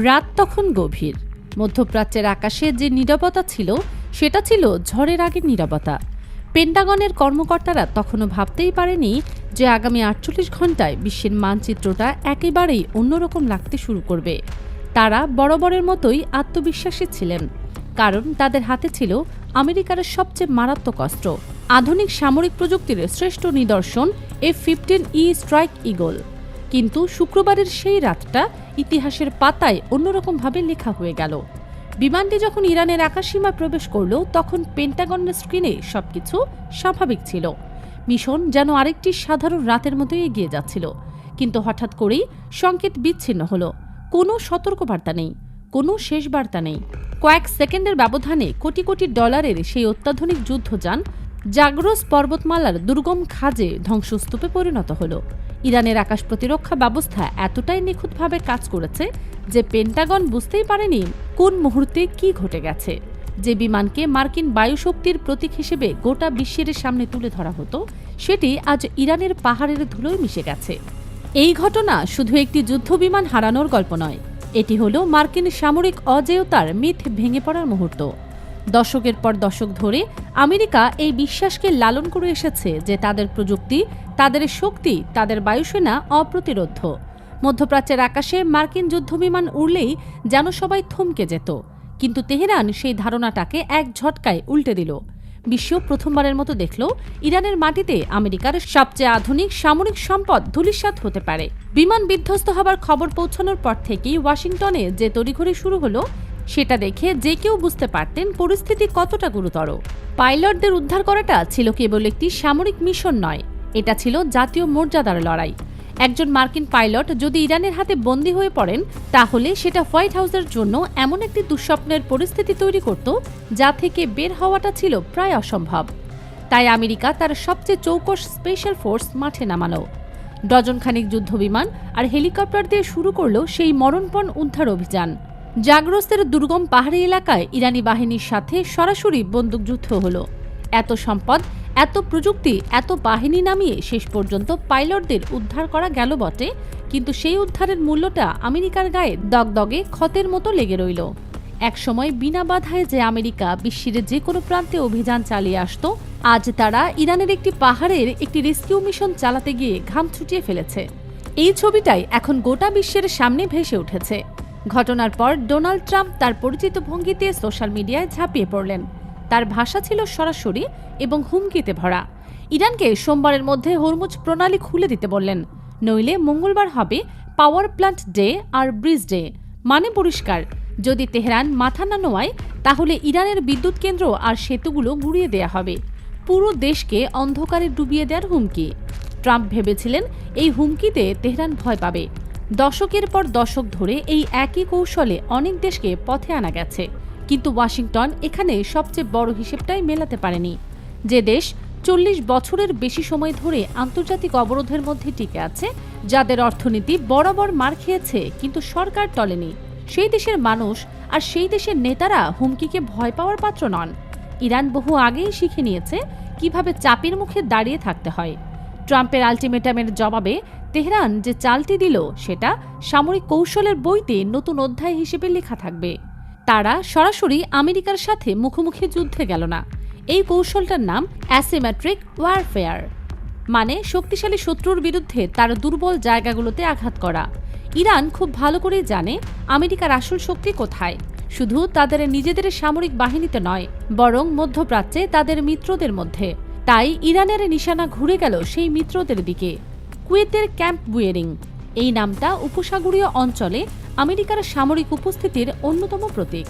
রাত তখন গভীর। মধ্যপ্রাচ্যের আকাশে যে নীরবতা ছিল সেটা ছিল ঝড়ের আগের নীরবতা। পেন্টাগনের কর্মকর্তারা তখনও ভাবতেই পারেনি যে আগামী ৪৮ ঘণ্টায় বিশ্বের মানচিত্রটা একেবারেই অন্যরকম লাগতে শুরু করবে। তারা বরাবরের মতোই আত্মবিশ্বাসী ছিলেন, কারণ তাদের হাতে ছিল আমেরিকার সবচেয়ে মারাত্মক অস্ত্র, আধুনিক সামরিক প্রযুক্তির শ্রেষ্ঠ নিদর্শন F-15E স্ট্রাইক ঈগল। কিন্তু শুক্রবারের সেই রাতটা ইতিহাসের পাতায় অন্যরকমভাবে লেখা হয়ে গেল। বিমানটি যখন ইরানের আকাশসীমা প্রবেশ করল, তখন পেন্টাগনের স্ক্রিনে সবকিছু স্বাভাবিক ছিল। মিশন যেন আরেকটি সাধারণ রাতের মতোই এগিয়ে যাচ্ছিল। কিন্তু হঠাৎ করেই সংকেত বিচ্ছিন্ন হলো। কোনো সতর্কবার্তা নেই, কোনো শেষ বার্তা নেই। কয়েক সেকেন্ডের ব্যবধানে কোটি কোটি ডলারের সেই অত্যাধুনিক যুদ্ধযান জাগ্রস পর্বতমালার দুর্গম খাজে ধ্বংসস্তূপে পরিণত হলো। ইরানের আকাশ প্রতিরক্ষা ব্যবস্থা এতটাই নিখুঁতভাবে কাজ করেছে যে পেন্টাগন বুঝতেই পারেনি কোন মুহূর্তে কি ঘটে গেছে। যে বিমানকে মার্কিন বায়ুশক্তির প্রতীক হিসেবে গোটা বিশ্বের সামনে তুলে ধরা হতো, সেটি আজ ইরানের পাহাড়ের ধুলোয় মিশে গেছে। এই ঘটনা শুধু একটি যুদ্ধবিমান হারানোর গল্প নয়, এটি হলো মার্কিন সামরিক অজেয়তার মিথ ভেঙে পড়ার মুহূর্ত। দশকের পর দশক ধরে আমেরিকা এই বিশ্বাসকে লালন করে এসেছে যে তাদের প্রযুক্তি, তাদের শক্তি, তাদের বায়ুসেনা অপ্রতিরোধ্য। মধ্যপ্রাচ্যের আকাশে মার্কিন যুদ্ধবিমান উড়লেই যেন সবাই থমকে যেত। কিন্তু তেহরান সেই ধারণাটাকে এক ঝটকায় উল্টে দিল। বিশ্ব প্রথমবারের মতো দেখল ইরানের মাটিতে আমেরিকার সবচেয়ে আধুনিক সামরিক সম্পদ ধূলিসাৎ হতে পারে। বিমান বিধ্বস্ত হবার খবর পৌঁছানোর পর থেকেই ওয়াশিংটনে যে তড়িঘড়ি শুরু হলো, সেটা দেখে যে কেউ বুঝতে পারতেন পরিস্থিতি কতটা গুরুতর। পাইলটদের উদ্ধার করাটা ছিল কেবল একটি সামরিক মিশন নয়, এটা ছিল জাতীয় মর্যাদার লড়াই। একজন মার্কিন পাইলট যদি ইরানের হাতে বন্দী হয়ে পড়েন, তাহলে সেটা হোয়াইট হাউসের জন্য এমন একটি দুঃস্বপ্নের পরিস্থিতি তৈরি করত যা থেকে বের হওয়াটা ছিল প্রায় অসম্ভব। তাই আমেরিকা তার সবচেয়ে চৌকস স্পেশাল ফোর্স মাঠে নামালো। ডজনখানিক যুদ্ধবিমান আর হেলিকপ্টার দিয়ে শুরু করল সেই মরণপণ উদ্ধার অভিযান। জাগ্রস্তের দুর্গম পাহাড়ি এলাকায় ইরানি বাহিনীর সাথে সরাসরি বন্দুকযুদ্ধ হলো। এত সম্পদ, এত প্রযুক্তি, এত বাহিনী নামিয়ে শেষ পর্যন্ত পাইলটদের উদ্ধার করা গেল বটে, কিন্তু সেই উদ্ধারের মূল্যটা আমেরিকার গায়ে দগদগে ক্ষতের মতো লেগে রইল। একসময় বিনা বাধায় যে আমেরিকা বিশ্বের যে কোনো প্রান্তে অভিযান চালিয়ে আসত, আজ তারা ইরানের একটি পাহাড়ের একটি রেস্কিউ মিশন চালাতে গিয়ে ঘাম ছুটিয়ে ফেলেছে। এই ছবিটাই এখন গোটা বিশ্বের সামনে ভেসে উঠেছে। ঘটনার পর ডোনাল্ড ট্রাম্প তার পরিচিত ভঙ্গিতে সোশ্যাল মিডিয়ায় ঝাঁপিয়ে পড়লেন। তার ভাষা ছিল সরাসরি এবং হুমকিতে ভরা। ইরানকে সোমবারের মধ্যে হরমুজ প্রণালী খুলে দিতে বললেন, নইলে মঙ্গলবার হবে পাওয়ার প্ল্যান্ট ডে আর ব্রিজ ডে। মানে পরিষ্কার, যদি তেহরান মাথা না নোয়ায়, তাহলে ইরানের বিদ্যুৎ কেন্দ্র আর সেতুগুলো গুঁড়িয়ে দেয়া হবে। পুরো দেশকে অন্ধকারে ডুবিয়ে দেওয়ার হুমকি। ট্রাম্প ভেবেছিলেন এই হুমকিতে তেহরান ভয় পাবে। দশকের পর দশক ধরে এই একই কৌশলে অনেক দেশকে পথে আনা গেছে, কিন্তু ওয়াশিংটন এখানে সবচেয়ে বড় হিসেবটাই মেলাতে পারেনি। যে দেশ ৪০ বছরের বেশি সময় ধরে আন্তর্জাতিক অবরোধের মধ্যে টিকে আছে, যাদের অর্থনীতি বরাবর মার খেয়েছে কিন্তু সরকার টলেনি, সেই দেশের মানুষ আর সেই দেশের নেতারা হুমকিকে ভয় পাওয়ার পাত্র নন। ইরান বহু আগেই শিখে নিয়েছে কিভাবে চাপের মুখে দাঁড়িয়ে থাকতে হয়। ট্রাম্পের আলটিমেটামের জবাবে তেহরান যে চালটি দিল, সেটা সামরিক কৌশলের বইতে নতুন অধ্যায় হিসেবে লেখা থাকবে। তারা সরাসরি আমেরিকার সাথে মুখোমুখি যুদ্ধে গেল না। এই কৌশলটার নাম অ্যাসিমেট্রিক ওয়ারফেয়ার, মানে শক্তিশালী শত্রুর বিরুদ্ধে তার দুর্বল জায়গাগুলোতে আঘাত করা। ইরান খুব ভালো করেই জানে আমেরিকার আসল শক্তি কোথায়, শুধু তাদের নিজেদের সামরিক বাহিনীতে নয়, বরং মধ্যপ্রাচ্যে তাদের মিত্রদের মধ্যে। তাই ইরানের নিশানা ঘুরে গেল সেই মিত্রদের দিকে। কুয়েতের ক্যাম্প বুয়েরিং, এই নামটা উপসাগরীয় অঞ্চলে আমেরিকার সামরিক উপস্থিতির অন্যতম প্রতীক।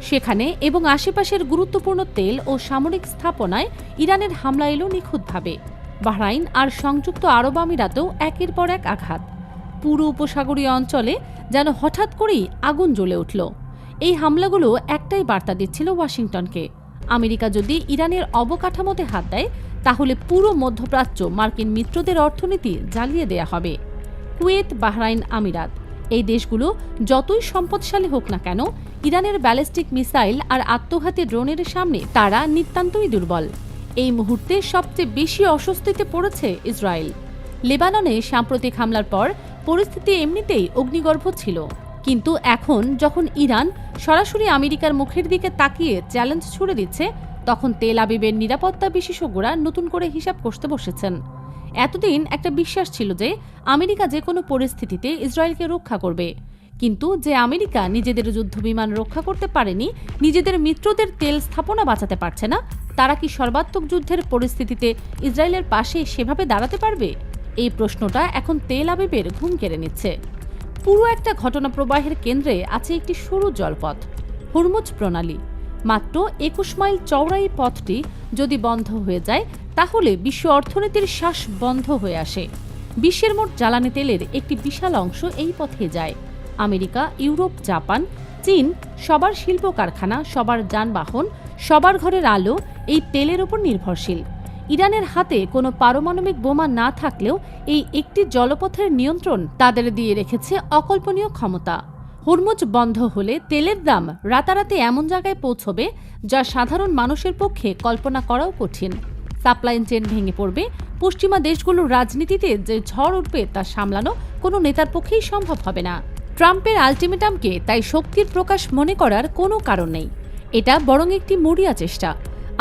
সেখানে এবং আশেপাশের গুরুত্বপূর্ণ তেল ও সামরিক স্থাপনায় ইরানের হামলা এলো নিখুঁতভাবে। বাহরাইন আর সংযুক্ত আরব আমিরাতেও একের পর এক আঘাত। পুরো উপসাগরীয় অঞ্চলে যেন হঠাৎ করেই আগুন জ্বলে উঠল। এই হামলাগুলো একটাই বার্তা দিচ্ছিল ওয়াশিংটনকে, আমেরিকা যদি ইরানের অবকাঠামোতে হাত দেয়, তাহলে পুরো মধ্যপ্রাচ্য মার্কিন মিত্রদের অর্থনীতি জ্বালিয়ে দেয়া হবে। কুয়েত, বাহরাইন, আমিরাত, এই দেশগুলো যতই সম্পদশালী হোক না কেন, ইরানের ব্যালিস্টিক মিসাইল আর আত্মঘাতী ড্রোনের সামনে তারা নিতান্তই দুর্বল। এই মুহূর্তে সবচেয়ে বেশি অস্বস্তিতে পড়েছে ইসরায়েল। লেবাননে সাম্প্রতিক হামলার পর পরিস্থিতি এমনিতেই অগ্নিগর্ভ ছিল। কিন্তু এখন যখন ইরান সরাসরি আমেরিকার মুখের দিকে তাকিয়ে চ্যালেঞ্জ ছুড়ে দিচ্ছে, তখন তেল আবিবের নিরাপত্তা বিশেষজ্ঞরা নতুন করে হিসাব কষতে বসেছেন। এতদিন একটা বিশ্বাস ছিল যে আমেরিকা যে কোনো পরিস্থিতিতে ইসরায়েলকে রক্ষা করবে, কিন্তু যে আমেরিকা নিজেদের যুদ্ধবিমান রক্ষা করতে পারেনি, নিজেদের মিত্রদের তেল স্থাপনা বাঁচাতে পারছে না, তারা কি সর্বাত্মক যুদ্ধের পরিস্থিতিতে ইসরায়েলের পাশে সেভাবে দাঁড়াতে পারবে? এই প্রশ্নটা এখন তেল আবিবের ঘুম কেড়ে নিচ্ছে। পুরো একটা ঘটনা প্রবাহের কেন্দ্রে আছে একটি সরু জলপথ, হরমুজ প্রণালী। মাত্র 21 মাইল চওড়া এই পথটি যদি বন্ধ হয়ে যায়, তাহলে বিশ্ব অর্থনীতির শ্বাস বন্ধ হয়ে আসে। বিশ্বের মোট জ্বালানি তেলের একটি বিশাল অংশ এই পথে যায়। আমেরিকা, ইউরোপ, জাপান, চীন, সবার শিল্প কারখানা, সবার যানবাহন, সবার ঘরের আলো এই তেলের উপর নির্ভরশীল। ইরানের হাতে কোনো পারমাণবিক বোমা না থাকলেও এই একটি জলপথের নিয়ন্ত্রণ তাদের দিয়ে রেখেছে অকল্পনীয় ক্ষমতা। হরমুজ বন্ধ হলে তেলের দাম রাতারাতি এমন জায়গায় পৌঁছবে যা সাধারণ মানুষের পক্ষে কল্পনা করাও কঠিন। সাপ্লাই চেইন ভেঙে পড়বে। পশ্চিমা দেশগুলোর রাজনীতিতে যে ঝড় উঠবে তা সামলানো কোনো নেতার পক্ষেই সম্ভব হবে না। ট্রাম্পের আলটিমেটামকে তাই শক্তির প্রকাশ মনে করার কোনো কারণ নেই। এটা বরং একটি মরিয়া চেষ্টা।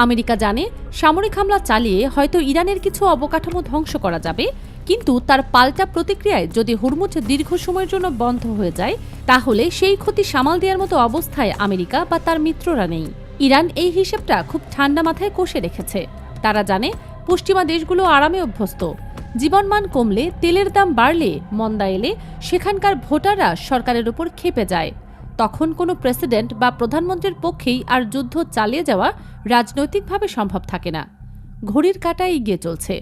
আমেরিকা জানে সামরিক হামলা চালিয়ে হয়তো ইরানের কিছু অবকাঠামো ধ্বংস করা যাবে, কিন্তু তার পাল্টা প্রতিক্রিয়ায় যদি হরমুজ দীর্ঘ সময়ের জন্য বন্ধ হয়ে যায়, তাহলে সেই ক্ষতি সামাল দেওয়ার মতো অবস্থায় আমেরিকা বা তার মিত্ররা নেই। ইরান এই হিসেবটা খুব ঠান্ডা মাথায় কষে রেখেছে। তারা জানে পশ্চিমা দেশগুলো আরামে অভ্যস্ত। জীবনমান কমলে, তেলের দাম বাড়লে, মন্দা এলে সেখানকার ভোটাররা সরকারের উপর ক্ষেপে যায়। তখন কোনো প্রেসিডেন্ট বা প্রধানমন্ত্রীর পক্ষেই আর যুদ্ধ চালিয়ে যাওয়া রাজনৈতিকভাবে সম্ভব থাকে না। ঘড়ির কাঁটা এগিয়ে চলছে।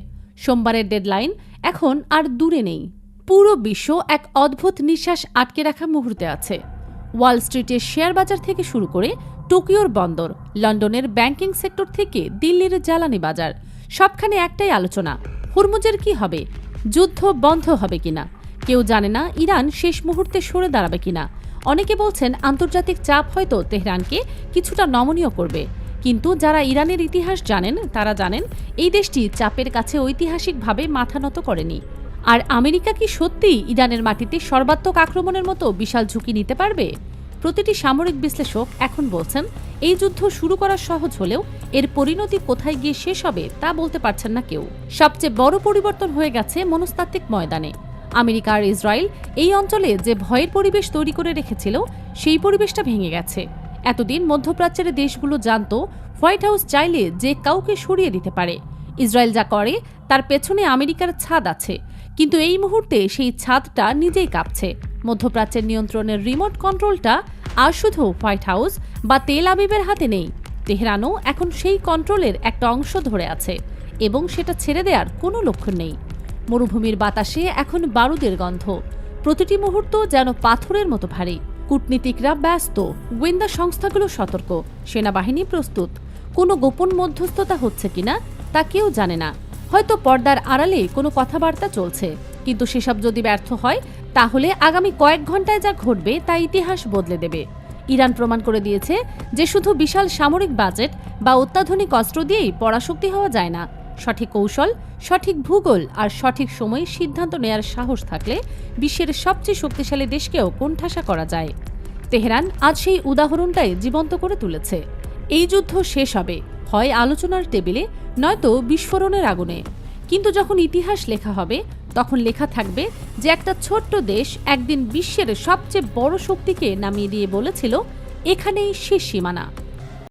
সোমবারের ডেডলাইন এখন আর দূরে নেই। পুরো বিশ্ব এক অদ্ভুত নিঃশ্বাস আটকে রাখা মুহূর্তে আছে। ওয়াল স্ট্রিটের শেয়ার বাজার থেকে শুরু করে টোকিওর বন্দর, লন্ডনের ব্যাংকিং সেক্টর থেকে দিল্লির জ্বালানি বাজার, সবখানে একটাই আলোচনা, হরমুজের কি হবে? যুদ্ধ বন্ধ হবে কিনা? কেউ জানে না ইরান শেষ মুহূর্তে সরে দাঁড়াবে কিনা। অনেকে বলছেন আন্তর্জাতিক চাপ হয়তো তেহরানকে কিছুটা নমনীয় করবে, কিন্তু যারা ইরানের ইতিহাস জানেন তারা জানেন এই দেশটি চাপের কাছে ঐতিহাসিকভাবে মাথা নত করেনি। আর আমেরিকা কি সত্যিই ইরানের মাটিতে সর্বাত্মক আক্রমণের মতো বিশাল ঝুঁকি নিতে পারবে? প্রতিটি সামরিক বিশ্লেষক এখন বলছেন এই যুদ্ধ শুরু করা সহজ হলেও এর পরিণতি কোথায় গিয়ে শেষ হবে তা বলতে পারছেন না কেউ। সবচেয়ে বড় পরিবর্তন হয়ে গেছে মনস্তাত্ত্বিক ময়দানে। আমেরিকা আর ইসরায়েল এই অঞ্চলে যে ভয়ের পরিবেশ তৈরি করে রেখেছিল, সেই পরিবেশটা ভেঙে গেছে। এতদিন মধ্যপ্রাচ্যের দেশগুলো জানত হোয়াইট হাউস চাইলে যে কাউকে সরিয়ে দিতে পারে। ইসরায়েল যা করে তার পেছনে আমেরিকার ছাদ আছে, কিন্তু এই মুহূর্তে সেই ছাদটা নিজেই কাঁপছে। মধ্যপ্রাচ্যের নিয়ন্ত্রণের রিমোট কন্ট্রোলটা আর শুধু হোয়াইট হাউস বা তেল আবিবের হাতে নেই। তেহরানও এখন সেই কন্ট্রোলের একটা অংশ ধরে আছে এবং সেটা ছেড়ে দেওয়ার কোনো লক্ষণ নেই। মরুভূমির বাতাসে এখন বারুদের গন্ধ। প্রতিটি মুহূর্ত যেন পাথরের মতো ভারী। কূটনীতিকরা ব্যস্ত, গোয়েন্দা সংস্থাগুলো সতর্ক, সেনাবাহিনী প্রস্তুত। কোনো গোপন মধ্যস্থতা হচ্ছে কিনা তা কেউ জানে না। হয়তো পর্দার আড়ালে কোনো কথাবার্তা চলছে, কিন্তু সেসব যদি ব্যর্থ হয় তাহলে আগামী কয়েক ঘন্টায় যা ঘটবে তা ইতিহাস বদলে দেবে। ইরান প্রমাণ করে দিয়েছে যে শুধু বিশাল সামরিক বাজেট বা অত্যাধুনিক অস্ত্র দিয়েই পরাশক্তি হওয়া যায় না। সঠিক কৌশল, সঠিক ভূগোল আর সঠিক সময়ে সিদ্ধান্ত নেয়ার সাহস থাকলে বিশ্বের সবচেয়ে শক্তিশালী দেশকেও কোণঠাসা করা যায়। তেহরান আজ সেই উদাহরণটাই জীবন্ত করে তুলেছে। এই যুদ্ধ শেষ হবে হয় আলোচনার টেবিলে, নয়তো বিস্ফোরণের আগুনে। কিন্তু যখন ইতিহাস লেখা হবে, তখন লেখা থাকবে যে একটা ছোট্ট দেশ একদিন বিশ্বের সবচেয়ে বড় শক্তিকে নামিয়ে দিয়ে বলেছিল, এখানেই শেষ সীমানা।